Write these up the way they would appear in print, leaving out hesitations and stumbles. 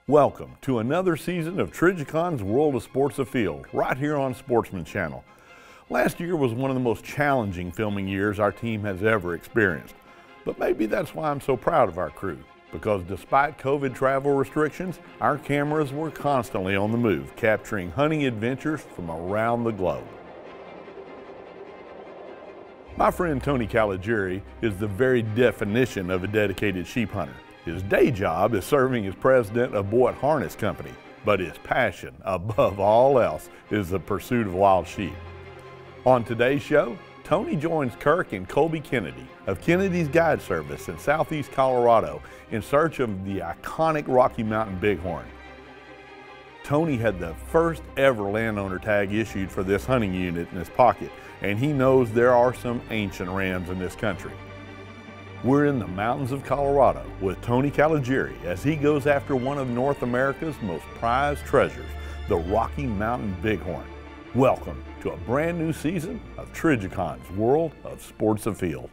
Welcome to another season of Trigicon's World of Sports Afield, right here on Sportsman Channel. Last year was one of the most challenging filming years our team has ever experienced. But maybe that's why I'm so proud of our crew, because despite COVID travel restrictions, our cameras were constantly on the move, capturing hunting adventures from around the globe. My friend Tony Caligiuri is the very definition of a dedicated sheep hunter. His day job is serving as president of Bighorn Harness Company, but his passion, above all else, is the pursuit of wild sheep. On today's show, Tony joins Kirk and Colby Kennedy of Kennedy's Guide Service in southeast Colorado in search of the iconic Rocky Mountain Bighorn. Tony had the first ever landowner tag issued for this hunting unit in his pocket, and he knows there are some ancient rams in this country. We're in the mountains of Colorado with Tony Caligiuri as he goes after one of North America's most prized treasures, the Rocky Mountain Bighorn. Welcome to a brand new season of Trigicon's World of Sports Afield.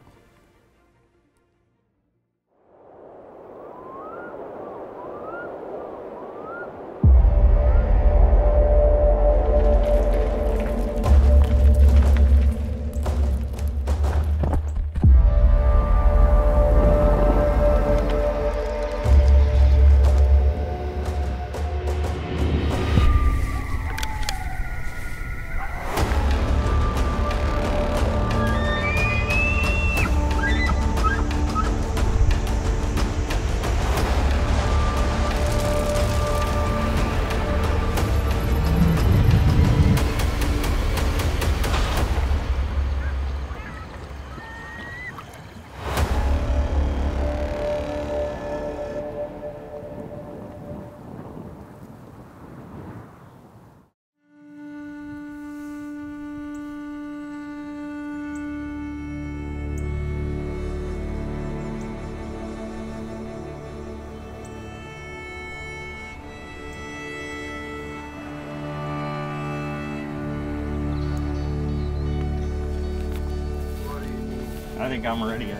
I think I'm ready. I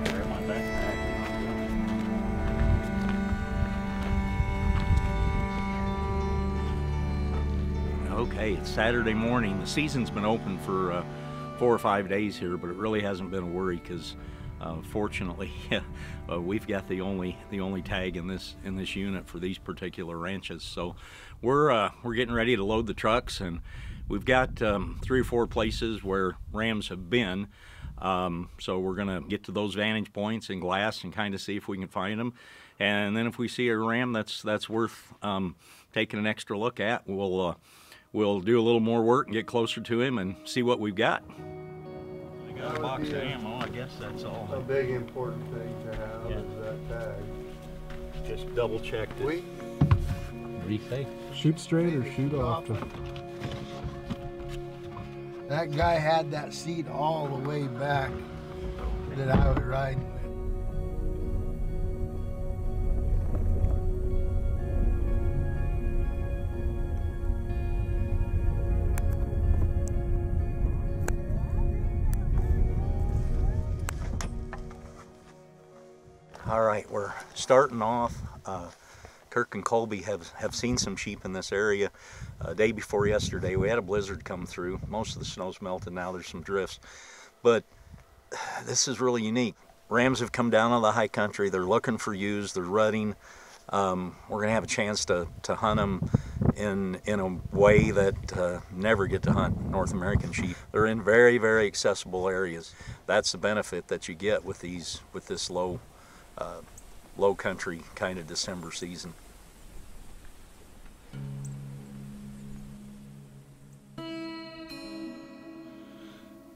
grab my backpack. Okay, it's Saturday morning. The season's been open for 4 or 5 days here, but it really hasn't been a worry because fortunately we've got the only tag in this unit for these particular ranches. So we're getting ready to load the trucks, and we've got 3 or 4 places where rams have been. So we're gonna get to those vantage points in glass and kind of see if we can find them. And then if we see a ram that's worth taking an extra look at, we'll do a little more work and get closer to him and see what we've got. We got a box of ammo, I guess that's all. A big important thing to have is that tag. Just double checked it. What do you say? Shoot straight or shoot often? That guy had that seat all the way back that I was riding with. All right, we're starting off. Kirk and Colby have seen some sheep in this area. Day before yesterday, we had a blizzard come through. Most of the snow's melted now, there's some drifts. But this is really unique. Rams have come down on the high country, they're looking for ewes, they're rutting. We're gonna have a chance to hunt them in a way that never get to hunt North American sheep. They're in very, very accessible areas. That's the benefit that you get with this low country kind of December season.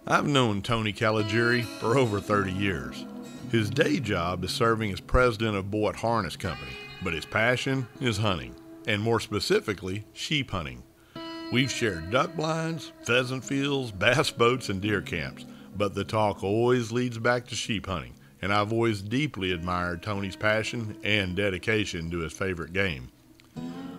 I've known Tony Caligiuri for over 30 years. His day job is serving as president of Bighorn Harness Company, but his passion is hunting, and more specifically, sheep hunting. We've shared duck blinds, pheasant fields, bass boats, and deer camps, but the talk always leads back to sheep hunting, and I've always deeply admired Tony's passion and dedication to his favorite game.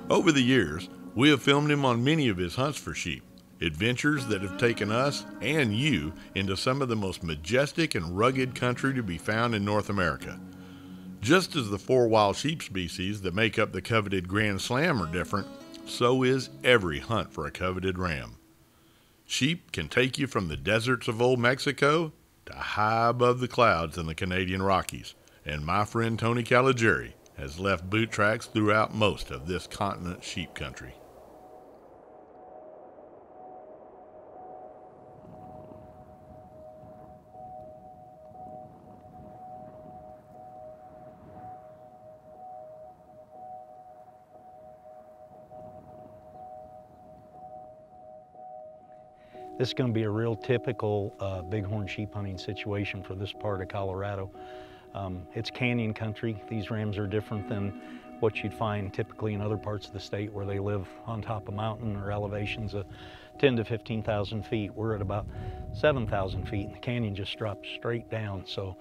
Over the years, we have filmed him on many of his hunts for sheep, adventures that have taken us and you into some of the most majestic and rugged country to be found in North America. Just as the 4 wild sheep species that make up the coveted Grand Slam are different, so is every hunt for a coveted ram. Sheep can take you from the deserts of old Mexico to high above the clouds in the Canadian Rockies, and my friend Tony Caligiuri has left boot tracks throughout most of this continent's sheep country. This is going to be a real typical bighorn sheep hunting situation for this part of Colorado. It's canyon country. These rams are different than what you'd find typically in other parts of the state where they live on top of mountain or elevations of 10 to 15,000 feet. We're at about 7,000 feet and the canyon just drops straight down. So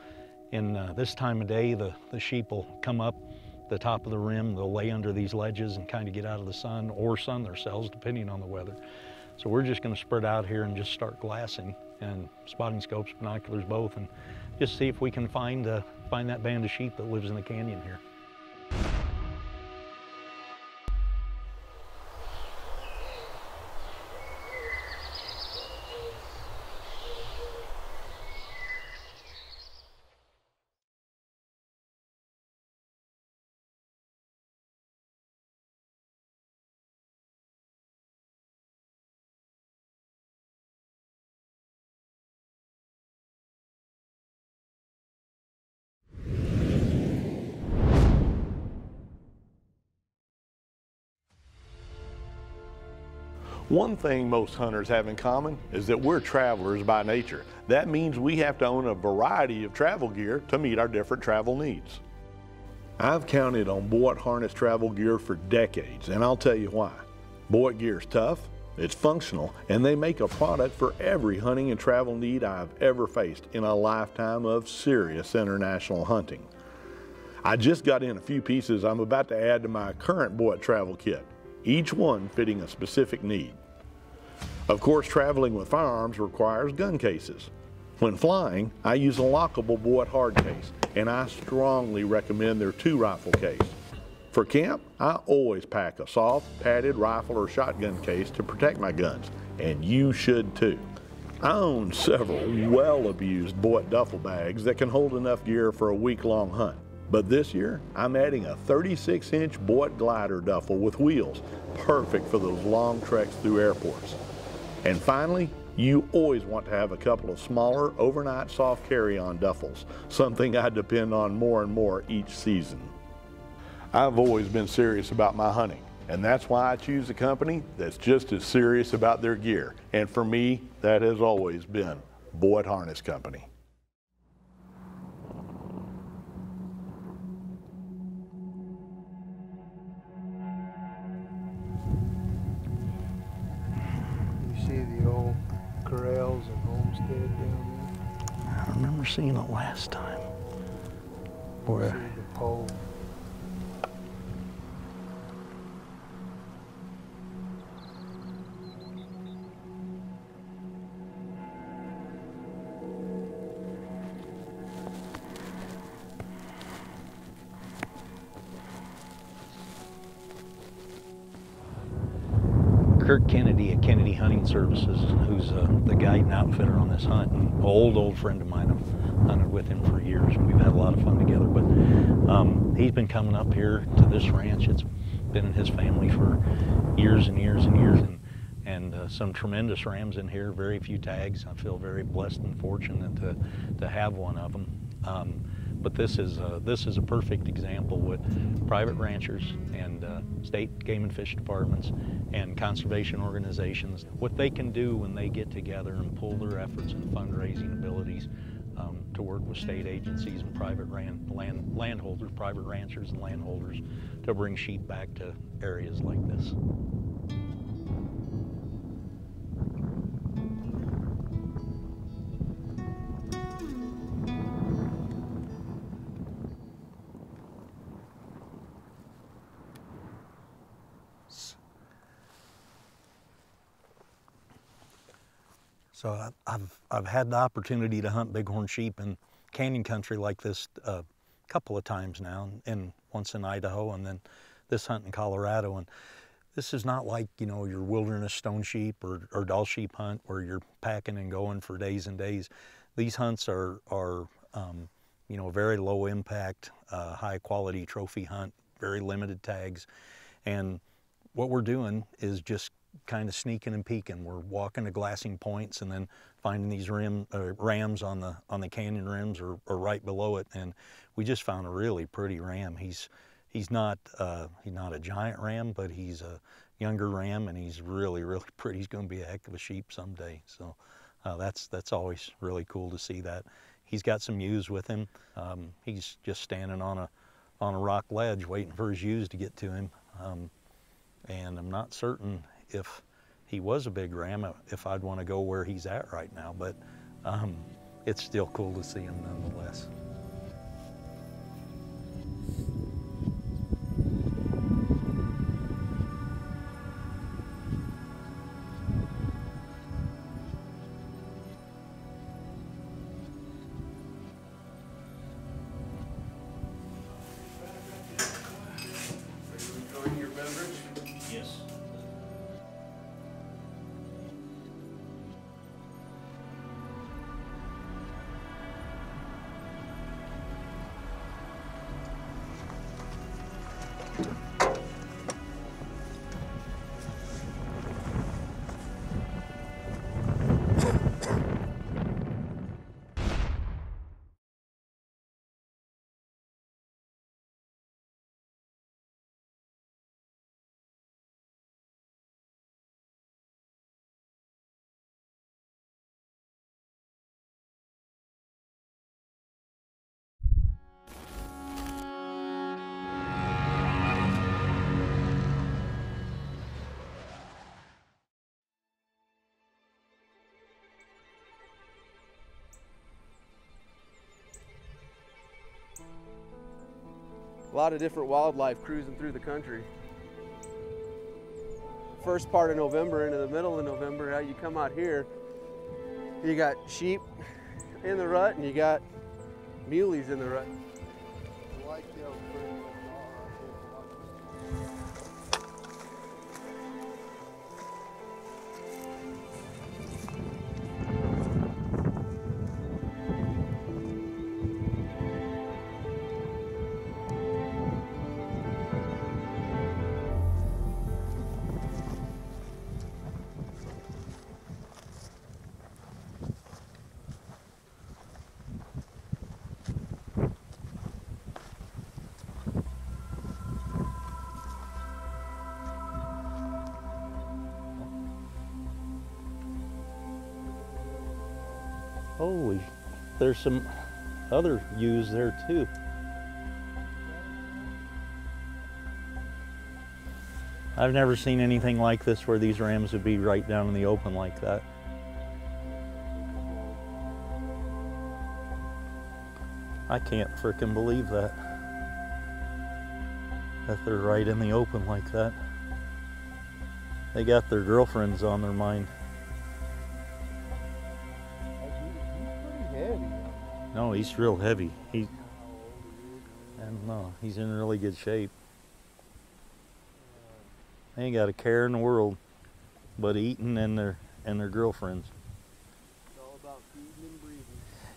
in this time of day, the sheep will come up the top of the rim, they'll lay under these ledges and kind of get out of the sun or sun themselves depending on the weather. So we're just going to spread out here and just start glassing and spotting scopes, binoculars, both, and just see if we can find that band of sheep that lives in the canyon here. One thing most hunters have in common is that we're travelers by nature. That means we have to own a variety of travel gear to meet our different travel needs. I've counted on Boyd harness travel gear for decades, and I'll tell you why. Boyd gear is tough, it's functional, and they make a product for every hunting and travel need I've ever faced in a lifetime of serious international hunting. I just got in a few pieces I'm about to add to my current Boyd travel kit, each one fitting a specific need. Of course, traveling with firearms requires gun cases. When flying, I use a lockable Boyd hard case, and I strongly recommend their 2 rifle case. For camp, I always pack a soft, padded rifle or shotgun case to protect my guns, and you should too. I own several well-abused Boyd duffel bags that can hold enough gear for a week-long hunt. But this year, I'm adding a 36-inch Boyd glider duffel with wheels, perfect for those long treks through airports. And finally, you always want to have a couple of smaller, overnight soft carry-on duffels, something I depend on more and more each season. I've always been serious about my hunting, and that's why I choose a company that's just as serious about their gear. And for me, that has always been Boyd Harness Company. See the old corrals and homestead down there? I remember seeing it last time. Where? See the pole. Kirk Kennedy at Kennedy Hunting Services, who's the guide and outfitter on this hunt, and old friend of mine. I've hunted with him for years, and we've had a lot of fun together. But he's been coming up here to this ranch. It's been in his family for years and years and years, and some tremendous rams in here. Very few tags. I feel very blessed and fortunate to have one of them. But this is a perfect example with private ranchers and state game and fish departments and conservation organizations, what they can do when they get together and pool their efforts and fundraising abilities to work with state agencies and private landholders, private ranchers and landholders to bring sheep back to areas like this. So I've had the opportunity to hunt bighorn sheep in canyon country like this couple of times now, and once in Idaho, and then this hunt in Colorado. And this is not like, you know, your wilderness stone sheep or Dall sheep hunt where you're packing and going for days and days. These hunts are you know, very low impact, high quality trophy hunt, very limited tags. And what we're doing is just kind of sneaking and peeking. We're walking to glassing points and then finding these rams on the canyon rims or right below it. And we just found a really pretty ram. He's not a giant ram, but he's a younger ram, and he's really pretty. He's going to be a heck of a sheep someday. So that's always really cool to see that. He's got some ewes with him. He's just standing on a rock ledge waiting for his ewes to get to him. And I'm not certain if he was a big ram, if I'd want to go where he's at right now, but it's still cool to see him nonetheless. Yes. A lot of different wildlife cruising through the country. First part of November into the middle of November, how you come out here, you got sheep in the rut and you got muleys in the rut. Holy, there's some other ewes there too. I've never seen anything like this where these rams would be right down in the open like that. I can't frickin' believe that they're right in the open like that. They got their girlfriends on their mind. No, he's real heavy. And no, he's in really good shape. They ain't got a care in the world but eating and their girlfriends. It's all about feeding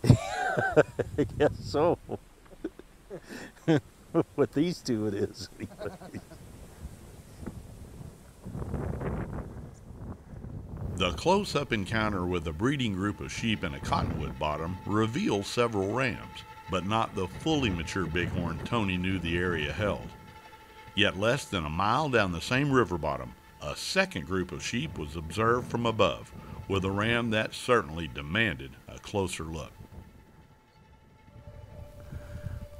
and breathing. I guess so. With these two it is. The close-up encounter with a breeding group of sheep in a cottonwood bottom reveals several rams, but not the fully mature bighorn Tony knew the area held. Yet less than a mile down the same river bottom, a second group of sheep was observed from above, with a ram that certainly demanded a closer look.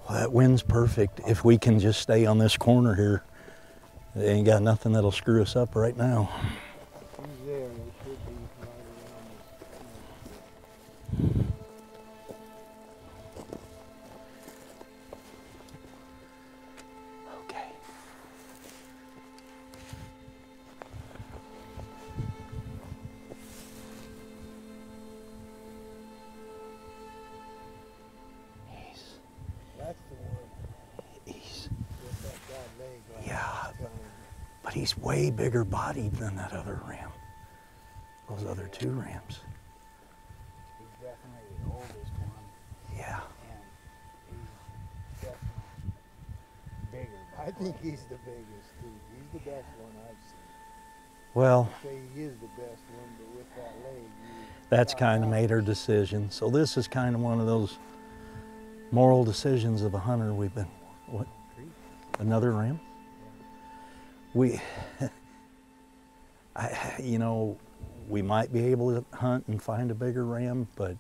Well, that wind's perfect. If we can just stay on this corner here, they ain't got nothing that'll screw us up right now. He's there. It should be right around this. Okay. That's the one. but he's way bigger bodied than that other ram. Those other 2 rams. He's definitely the oldest one. Yeah. And he's definitely bigger. I think he's the biggest too. He's the best one I've seen. Well, I say he is the best one, but with that leg, that's kind of made our decision. So this is kind of one of those moral decisions of a hunter. We've been, what? Another ram? We, you know, we might be able to hunt and find a bigger ram, but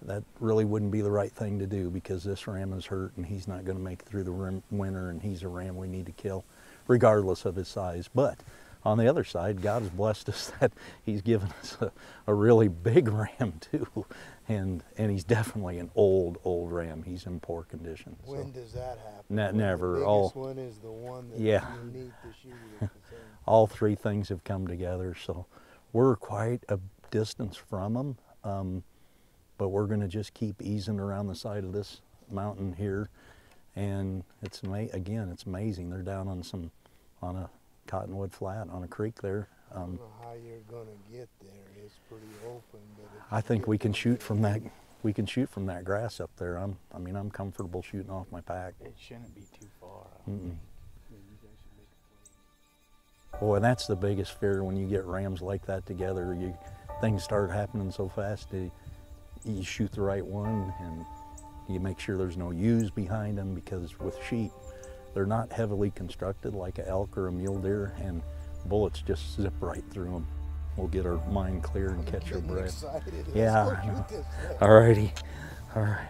that really wouldn't be the right thing to do because this ram is hurt and he's not going to make it through the winter, and he's a ram we need to kill regardless of his size. But on the other side, God has blessed us that he's given us a really big ram too. And he's definitely an old ram. He's in poor condition. when does that happen? Never. The biggest All, one is the one that yeah. you need to shoot at the same. All 3 things have come together. So we're quite a distance from them. But we're going to just keep easing around the side of this mountain here. And it's again, it's amazing. They're down on a cottonwood flat on a creek there. I don't know how you're going to get there. It's pretty open. But I think we can shoot from that. We can shoot from that grass up there. I mean, I'm comfortable shooting off my pack. It shouldn't be too far. Boy, that's the biggest fear when you get rams like that together. Things start happening so fast. You shoot the right one, and you make sure there's no ewes behind them, because with sheep, they're not heavily constructed like an elk or a mule deer, and bullets just zip right through them. We'll get our mind clear and catch our breath. Excited. Yeah, Let's I go know. shoot this thing. All righty. All right.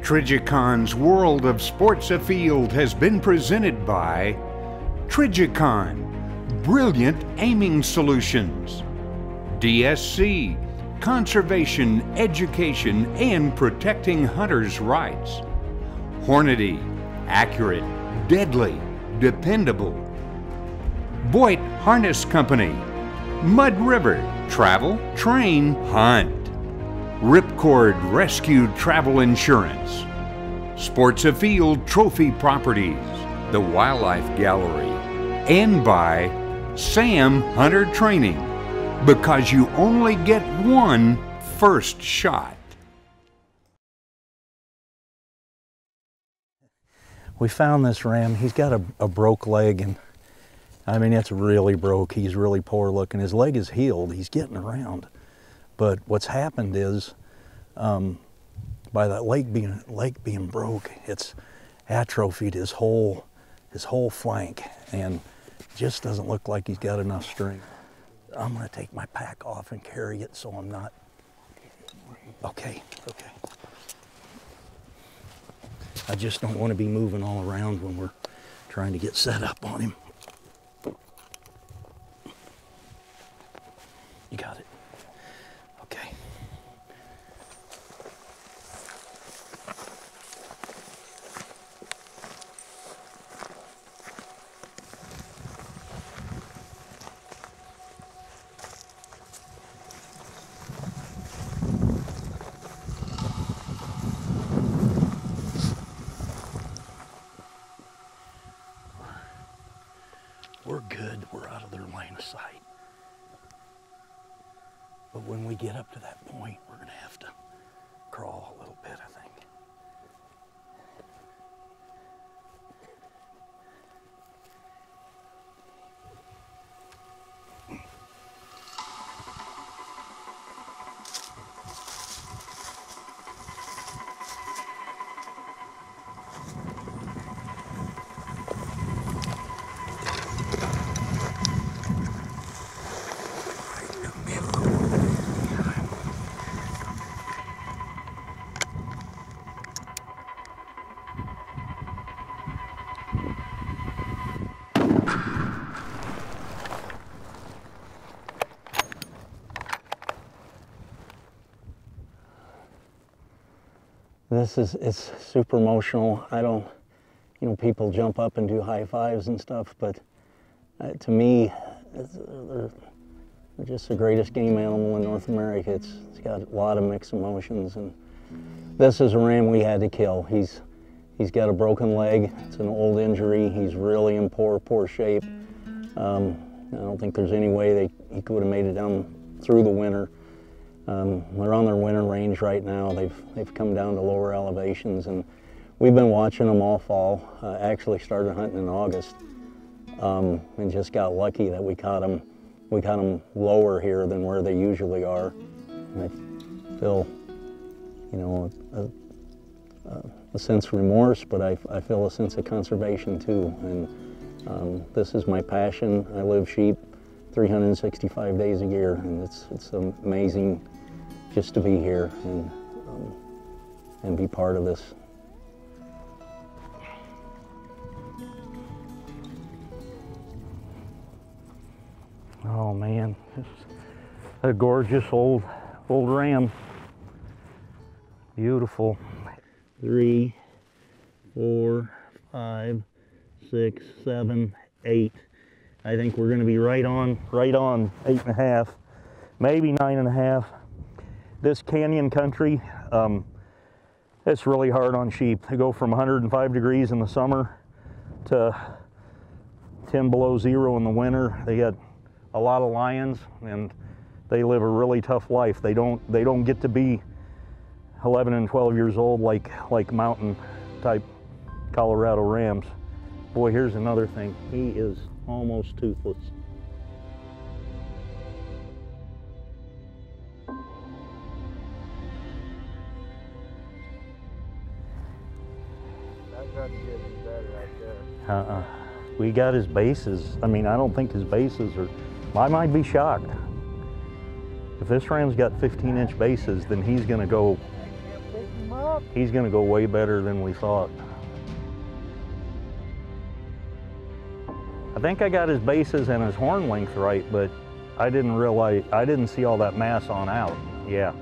Trigicon's World of Sports Afield has been presented by Trigicon, brilliant aiming solutions. DSC, conservation, education, and protecting hunters' rights. Hornady, accurate, deadly, dependable. Boyd Harness Company, Mud River, travel, train, hunt. Ripcord Rescue Travel Insurance, Sports Afield Trophy Properties, the Wildlife Gallery, and by Sam Hunter Training, because you only get one first shot. We found this ram. He's got a broke leg, and I mean, it's really broke. He's really poor looking. His leg is healed. He's getting around. But what's happened is, by that leg being broke, it's atrophied his whole flank, and just doesn't look like he's got enough strength. I'm gonna take my pack off and carry it so I'm not. Okay. I just don't want to be moving all around when we're trying to get set up on him. You got it. Okay. We're good. We're out of their line of sight. But when we get up to that point, we're going to have to crawl a little bit, I think. It's super emotional. you know, people jump up and do high fives and stuff, but to me, they're just the greatest game animal in North America. It's got a lot of mixed emotions, and this is a ram we had to kill. He's got a broken leg. It's an old injury. He's really in poor shape. I don't think there's any way he could have made it down through the winter. They're on their winter range right now. They've come down to lower elevations, and we've been watching them all fall. Actually started hunting in August, and just got lucky that we caught them. We caught them lower here than where they usually are. And I feel, you know, a sense of remorse, but I feel a sense of conservation too. And this is my passion. I live sheep 365 days a year, and it's amazing just to be here and be part of this. Oh man, it's a gorgeous old ram. Beautiful. 3, 4, 5, 6, 7, 8. I think we're going to be right on 8.5, maybe 9.5. This canyon country, it's really hard on sheep. They go from 105 degrees in the summer to 10 below zero in the winter. They get a lot of lions, and they live a really tough life. They don't get to be 11 and 12 years old like mountain type Colorado rams. Boy, here's another thing. He is almost toothless. That doesn't get any better right there. We got his bases. I mean, I don't think his bases are, I might be shocked. If this ram's got 15-inch bases, then he's gonna go way better than we thought. I think I got his bases and his horn length right, but I didn't see all that mass on out. Yeah.